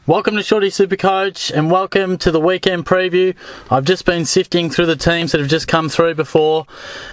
Welcome to Shorty SuperCoach and welcome to the weekend preview. I've just been sifting through the teams that have just come through before,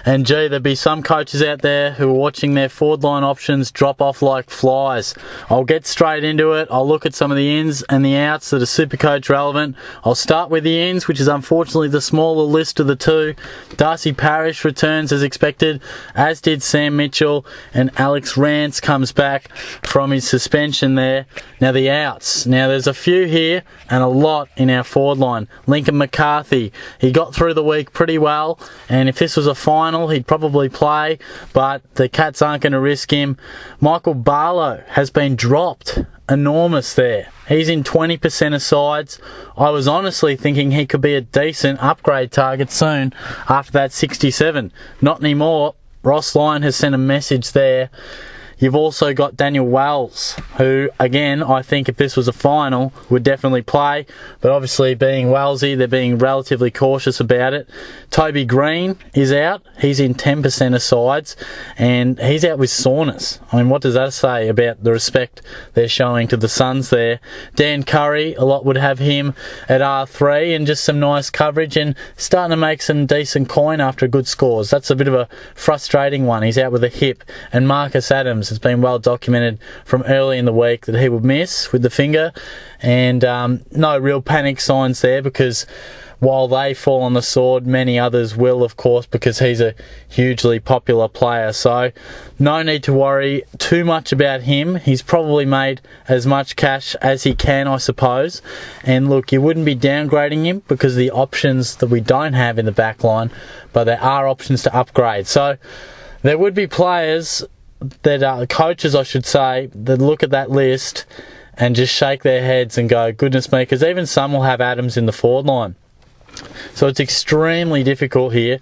and gee, there'll be some coaches out there who are watching their forward line options drop off like flies. I'll get straight into it. I'll look at some of the ins and the outs that are SuperCoach relevant. I'll start with the ins, which is unfortunately the smaller list of the two. Darcy Parish returns as expected, as did Sam Mitchell, and Alex Rance comes back from his suspension there. Now the outs. Now there's a few here and a lot in our forward line. Lincoln McCarthy, he got through the week pretty well, and if this was a final he'd probably play, but the Cats aren't going to risk him. Michael Barlow has been dropped. Enormous there. He's in 20% of sides. I was honestly thinking he could be a decent upgrade target soon after that 67. Not anymore. Ross Lyon has sent a message there. You've also got Daniel Wells, who, again, I think if this was a final, would definitely play. But obviously, being Wellsy, they're being relatively cautious about it. Toby Green is out. He's in 10% of sides, and he's out with soreness. I mean, what does that say about the respect they're showing to the Suns there? Dan Curry, a lot would have him at R3, and just some nice coverage, and starting to make some decent coin after good scores. That's a bit of a frustrating one. He's out with a hip. And Marcus Adams, it's been well documented from early in the week that he would miss with the finger, and no real panic signs there, because while they fall on the sword, many others will, of course, because he's a hugely popular player. So no need to worry too much about him. He's probably made as much cash as he can, I suppose. And look, you wouldn't be downgrading him because of the options that we don't have in the back line, but there are options to upgrade. So there would be players that are coaches, I should say, that look at that list and just shake their heads and go, goodness me, because even some will have Adams in the forward line. So it's extremely difficult here,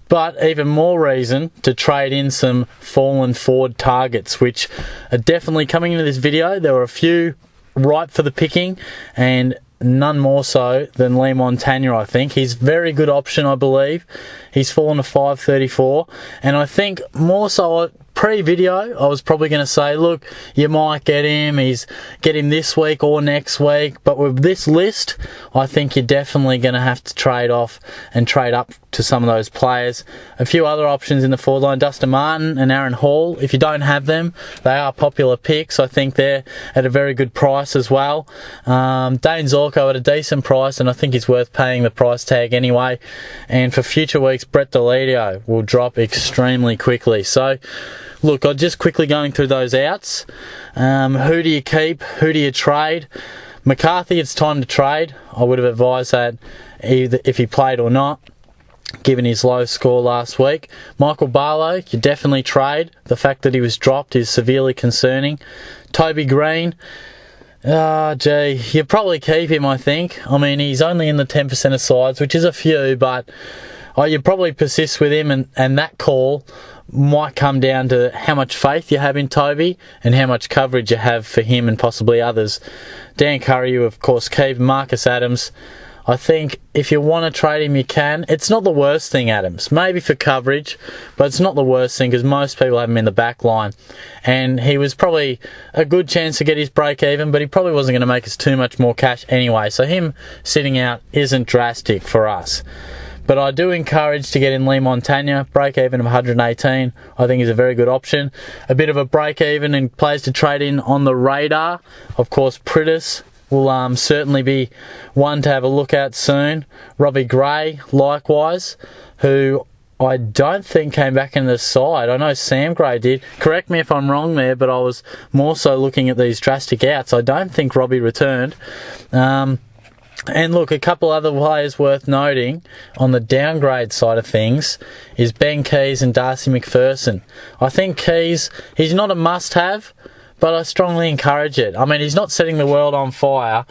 but even more reason to trade in some fallen forward targets, which are definitely coming into this video. There were a few ripe for the picking, and none more so than Lee Montagna, I think. He's a very good option, I believe. He's fallen to 534, and I think more so pre-video, I was probably going to say, look, you might get him this week or next week, but with this list, I think you're definitely going to have to trade off and trade up to some of those players. A few other options in the forward line, Dustin Martin and Aaron Hall. If you don't have them, they are popular picks. I think they're at a very good price as well. Dane Zorko at a decent price, and I think he's worth paying the price tag anyway. And for future weeks, Brett Deledio will drop extremely quickly. So look, I'm just quickly going through those outs. Who do you keep? Who do you trade? McCarthy, it's time to trade. I would have advised that either if he played or not, given his low score last week. Michael Barlow, you definitely trade. The fact that he was dropped is severely concerning. Toby Green, you probably keep him, I think. I mean, he's only in the 10% of sides, which is a few, but you probably persist with him, and that call might come down to how much faith you have in Toby and how much coverage you have for him and possibly others. Dan Curry, you of course keep. Marcus Adams, I think if you want to trade him, you can. It's not the worst thing, Adams. Maybe for coverage, but it's not the worst thing because most people have him in the back line. And he was probably a good chance to get his break even, but he probably wasn't going to make us too much more cash anyway. So him sitting out isn't drastic for us. But I do encourage to get in Lee Montagna. Break even of 118, I think, is a very good option. A bit of a break even and players to trade in on the radar. Of course, Pritis will certainly be one to have a look at soon. Robbie Gray, likewise, who I don't think came back in the side. I know Sam Gray did. Correct me if I'm wrong there, but I was more so looking at these drastic outs. I don't think Robbie returned. And look, a couple other players worth noting on the downgrade side of things is Ben Keys and Darcy McPherson. I think Keys, he's not a must-have, but I strongly encourage it. I mean, he's not setting the world on fire,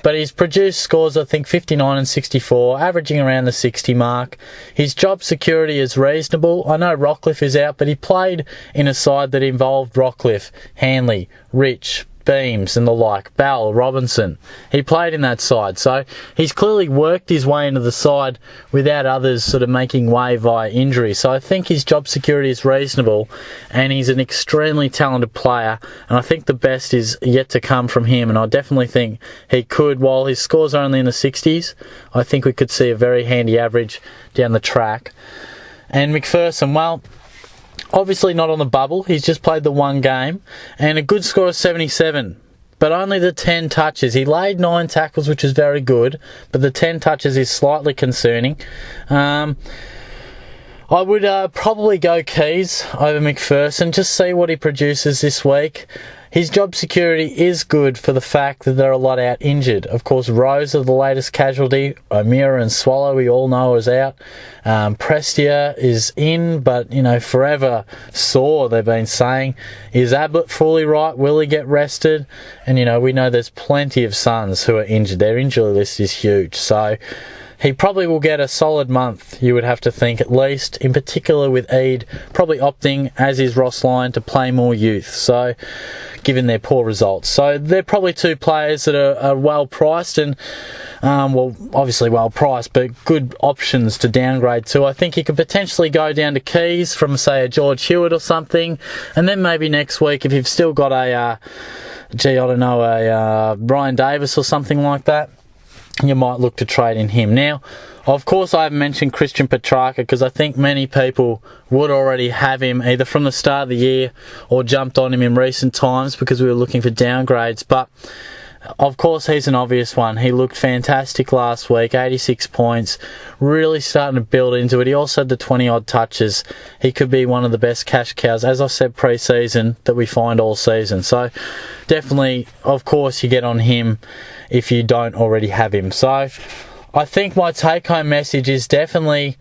but he's produced scores, I think, 59 and 64, averaging around the 60 mark. His job security is reasonable. I know Rockcliffe is out, but he played in a side that involved Rockcliffe, Hanley, Rich, Beams and the like, Bell, Robinson. He played in that side, so he's clearly worked his way into the side without others sort of making way via injury. So I think his job security is reasonable, and he's an extremely talented player, and I think the best is yet to come from him, and I definitely think he could, while his scores are only in the 60s, I think we could see a very handy average down the track. And McPherson, well, obviously not on the bubble. He's just played the one game and a good score of 77, but only the 10 touches. He laid 9 tackles, which is very good, but the 10 touches is slightly concerning. I would probably go Keys over McPherson, just see what he produces this week. His job security is good for the fact that there are a lot out injured. Of course, Rose are the latest casualty. O'Meara and Swallow, we all know, is out. Prestia is in, but, forever sore, they've been saying. Is Ablett fully right? Will he get rested? And, we know there's plenty of Suns who are injured. Their injury list is huge. So he probably will get a solid month, you would have to think, at least, in particular with Eade probably opting, as is Ross Lyon, to play more youth, so given their poor results. So they're probably two players that are well priced and, obviously well priced, but good options to downgrade to. I think you could potentially go down to Keys from, say, a George Hewitt or something, and then maybe next week, if you've still got a Ryan Davis or something like that, you might look to trade in him. Now, of course, I haven't mentioned Christian Petrarca because I think many people would already have him either from the start of the year or jumped on him in recent times because we were looking for downgrades. But, of course, he's an obvious one. He looked fantastic last week, 86 points, really starting to build into it. He also had the 20-odd touches. He could be one of the best cash cows, as I said pre-season, that we find all season. So, definitely, of course, you get on him if you don't already have him. So I think my take-home message is definitely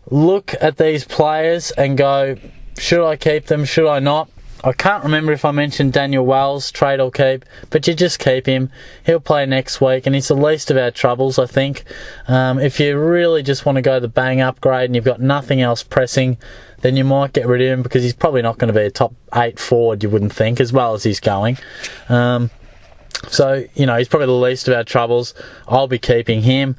look at these players and go, should I keep them, should I not? I can't remember if I mentioned Daniel Wells, trade or keep, but you just keep him. He'll play next week, and it's the least of our troubles, I think. If you really just want to go the bang upgrade and you've got nothing else pressing, then you might get rid of him because he's probably not going to be a top 8 forward, you wouldn't think, as well as he's going. So, he's probably the least of our troubles. I'll be keeping him.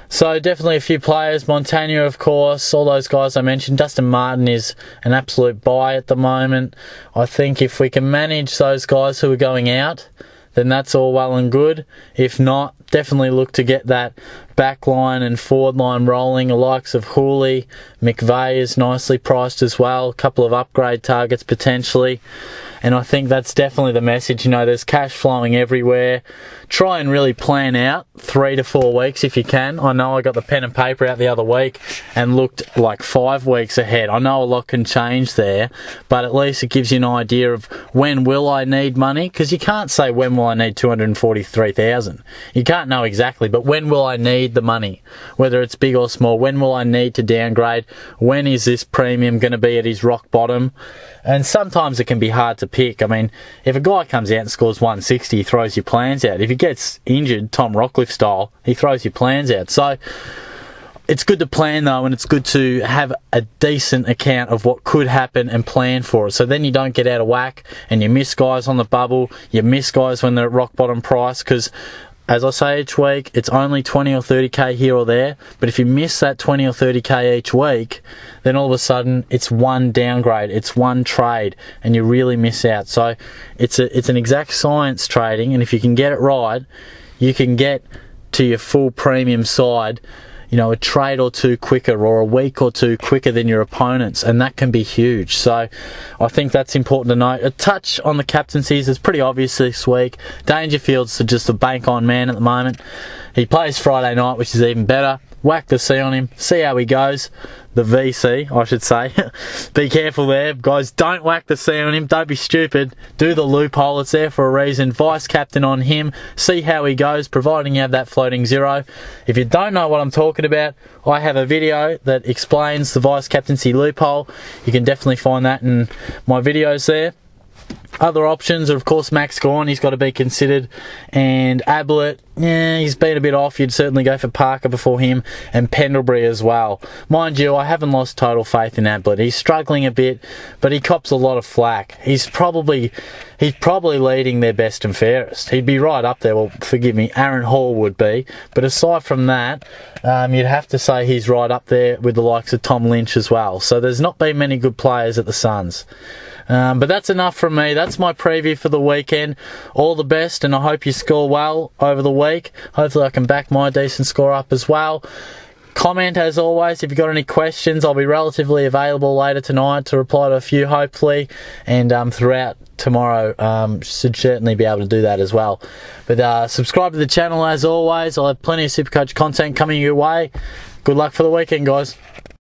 So, definitely a few players. Montagna, of course, all those guys I mentioned. Dustin Martin is an absolute buy at the moment. I think if we can manage those guys who are going out, then that's all well and good. If not, definitely look to get that back line and forward line rolling. The likes of Hooley, McVeigh is nicely priced as well. A couple of upgrade targets potentially. And I think that's definitely the message. There's cash flowing everywhere. Try and really plan out 3 to 4 weeks if you can. I know I got the pen and paper out the other week and looked like 5 weeks ahead. I know a lot can change there, but at least it gives you an idea of when will I need money, because you can't say when will I need 243,000. You can't know exactly, but when will I need the money, whether it's big or small? When will I need to downgrade? When is this premium going to be at his rock bottom? And sometimes it can be hard to pick. I mean, if a guy comes out and scores 160, he throws your plans out. If he gets injured, Tom Rockcliffe style, he throws your plans out. So it's good to plan, though, and it's good to have a decent account of what could happen and plan for it. So then you don't get out of whack and you miss guys on the bubble, you miss guys when they're at rock bottom price, because as I say each week, it's only 20 or 30k here or there, but if you miss that 20 or 30k each week, then all of a sudden it's one downgrade, it's one trade, and you really miss out. So it's an exact science trading, and if you can get it right, you can get to your full premium side, a trade or two quicker or a week or two quicker than your opponents, and that can be huge. So I think that's important to note. A touch on the captaincies is pretty obvious this week. Dangerfield's just a bank on man at the moment. He plays Friday night, which is even better. Whack the C on him, see how he goes. The VC, I should say. Be careful there, guys. Don't whack the C on him. Don't be stupid. Do the loophole. It's there for a reason. Vice captain on him. See how he goes, providing you have that floating zero. If you don't know what I'm talking about, I have a video that explains the vice captaincy loophole. You can definitely find that in my videos there. Other options are, of course, Max Gawn. He's got to be considered. And Ablett, yeah, he's been a bit off. You'd certainly go for Parker before him, and Pendlebury as well. Mind you, I haven't lost total faith in Ablett. He's struggling a bit, but he cops a lot of flack. He's probably leading their best and fairest. He'd be right up there. Well, forgive me, Aaron Hall would be. But aside from that, you'd have to say he's right up there with the likes of Tom Lynch as well. So there's not been many good players at the Suns. But that's enough from me. That's my preview for the weekend. All the best, and I hope you score well over the week. Hopefully I can back my decent score up as well. Comment as always if you've got any questions. I'll be relatively available later tonight to reply to a few, hopefully, and throughout tomorrow should certainly be able to do that as well. But subscribe to the channel as always. I'll have plenty of SuperCoach content coming your way. Good luck for the weekend, guys.